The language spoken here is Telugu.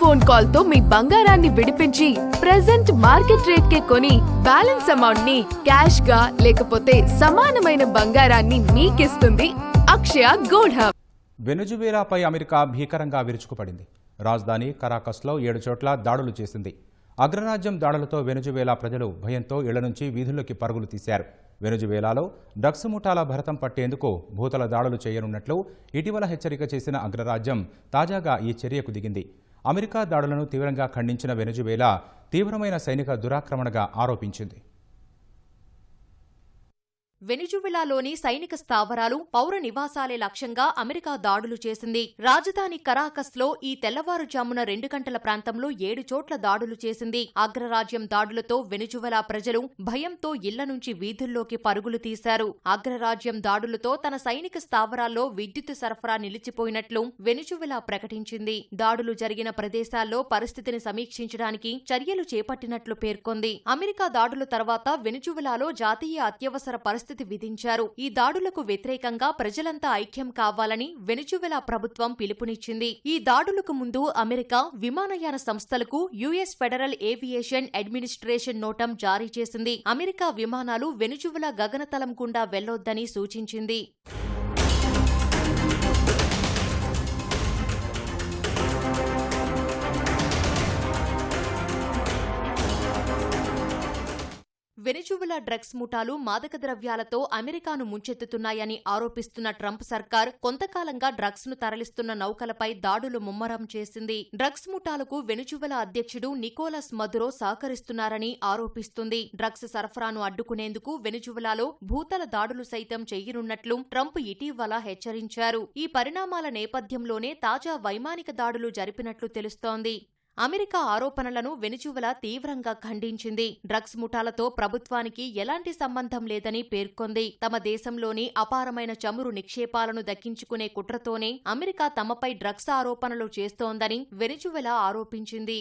ఫోన్ కాల్ తో మీ బంగారాన్ని విడిపించి ప్రెజెంట్ మార్కెట్ రేట్ కే కొని బ్యాలెన్స్ అమౌంట్ ని క్యాష్ గా లేకపోతే సమానమైన బంగారాన్ని మీకిస్తుంది అక్షయ గోల్డ్ హబ్. వెనుజువేలాపై అమెరికా భీకరంగా విరుచుకుపడింది. రాజధాని కరాకస్లో 7 చోట్ల దాడులు చేసింది. అగ్రరాజ్యం దాడులతో వెనుజువేలా ప్రజలు భయంతో ఇళ్ల నుంచి వీధుల్లోకి పరుగులు తీశారు. వెనుజువేలాలో డ్రగ్స్ ముఠాల భరతం పట్టేందుకు భూతల దాడులు చేయనున్నట్లు ఇటీవల హెచ్చరిక చేసిన అగ్రరాజ్యం తాజాగా ఈ చర్యకు దిగింది. అమెరికా దాడులను తీవ్రంగా ఖండించిన వెనుజువేలా తీవ్రమైన సైనిక దురాక్రమణగా ఆరోపించింది. వెనిజువెలాలోని సైనిక స్థావరాలు, పౌర నివాసాలే లక్ష్యంగా అమెరికా దాడులు చేసింది. రాజధాని కరాకస్లో ఈ తెల్లవారుజామున 2 గంటల ప్రాంతంలో 7 చోట్ల దాడులు చేసింది. అగ్రరాజ్యం దాడులతో వెనిజువెలా ప్రజలు భయంతో ఇళ్ల నుంచి వీధుల్లోకి పరుగులు తీశారు. అగ్రరాజ్యం దాడులతో తన సైనిక స్థావరాల్లో విద్యుత్ సరఫరా నిలిచిపోయినట్లు వెనిజువెలా ప్రకటించింది. దాడులు జరిగిన ప్రదేశాల్లో పరిస్థితిని సమీక్షించడానికి చర్యలు చేపట్టినట్లు పేర్కొంది. అమెరికా దాడుల తర్వాత వెనిజువెలాలో జాతీయ అత్యవసర పరిస్థితి విధించారు. ఈ దాడులకు వ్యతిరేకంగా ప్రజలంతా ఐక్యం కావాలని వెనిజువెలా ప్రభుత్వం పిలుపునిచ్చింది. ఈ దాడులకు ముందు అమెరికా విమానయాన సంస్థలకు యుఎస్ ఫెడరల్ ఏవియేషన్ అడ్మినిస్ట్రేషన్ నోటం జారీ చేసింది. అమెరికా విమానాలు వెనిజువెలా గగనతలం గుండా వెళ్లొద్దని సూచించింది. వెనిజువెలా డ్రగ్స్ ముఠాలు మాదక ద్రవ్యాలతో అమెరికాను ముంచెత్తుతున్నాయని ఆరోపిస్తున్న ట్రంప్ సర్కార్ కొంతకాలంగా డ్రగ్స్ ను తరలిస్తున్న నౌకలపై దాడులు ముమ్మరం చేసింది. డ్రగ్స్ ముఠాలకు వెనిజువెలా అధ్యక్షుడు నికోలస్ మదురో సహకరిస్తున్నారని ఆరోపిస్తుంది. డ్రగ్స్ సరఫరాను అడ్డుకునేందుకు వెనిజువెలాలో భూతల దాడులు సైతం చేయనున్నట్లు ట్రంప్ ఇటీవల హెచ్చరించారు. ఈ పరిణామాల నేపథ్యంలోనే తాజా వైమానిక దాడులు జరిపినట్లు తెలుస్తోంది. అమెరికా ఆరోపణలను వెనిజువెలా తీవ్రంగా ఖండించింది. డ్రగ్స్ ముఠాలతో ప్రభుత్వానికి ఎలాంటి సంబంధం లేదని పేర్కొంది. తమ దేశంలోని అపారమైన చమురు నిక్షేపాలను దక్కించుకునే కుట్రతోనే అమెరికా తమపై డ్రగ్స్ ఆరోపణలు చేస్తోందని వెనిజువెలా ఆరోపించింది.